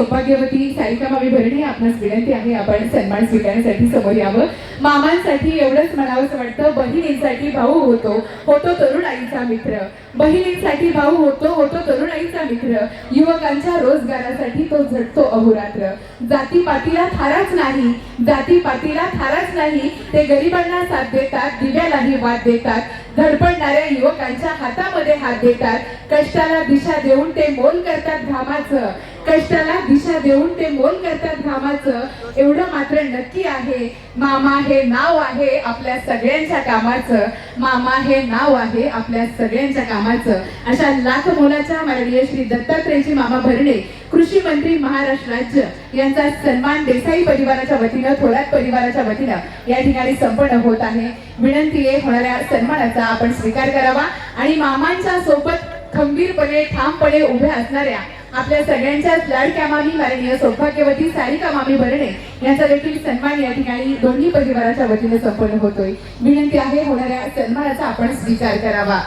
सौभाग्यवती सारिका मामी भरणे आपणास विनंती आहे आपण सन्मान स्वीकारण्यासाठी समोर यावं। मामांसाठी एवढंच म्हणावंसं वाटतं, बहिणींसाठी भाऊ होतो होतो तरुणाईचा मित्र, बहिणींसाठी भाऊ होतो होतो तरुणाईचा मित्र, युवकांच्या रोजगारासाठी तो झटतो अहोरात्र। जातीपातीला थाराच नाही, जातीपातीला थाराच नाही, ते गरिबांना साथ देतात, दिव्यालाही वाद देतात, धडपडणाऱ्या युवकांच्या हातामध्ये हात देतात, कष्टाला दिशा देऊन ते मोल करतात घामाचं, कष्टाला दिशा देऊन ते मोल करतात घामाचं। एवढं मात्र नक्की आहे, मामा हे नाव आहे आपल्या सगळ्यांच्या कामाचं, मामा हे नाव आहे आपल्या सगळ्यांच्या कामाचं। अशा लाख मोलाच्या माननीय श्री दत्तात्रयजी मामा भरणे कृषी मंत्री महाराष्ट्र राज्य यांचा सन्मान देसाई परिवाराच्या वतीनं, थोरात परिवाराच्या वतीनं या ठिकाणी संपन्न होत आहे। विनंती आहे होणाऱ्या सन्मानाचा आपण स्वीकार करावा आणि मामांच्या सोबत खंबीरपणे ठामपणे उभ्या असणाऱ्या आपल्या सगळ्यांच्याच लाडक्या मामी माननीय सौभाग्यवती सारिका मामी भरणे यांचा देखील सन्मान या ठिकाणी दोन्ही परिवाराच्या वतीने संपन्न होतोय। विनंती आहे होणाऱ्या सन्मानाचा आपण स्वीकार करावा।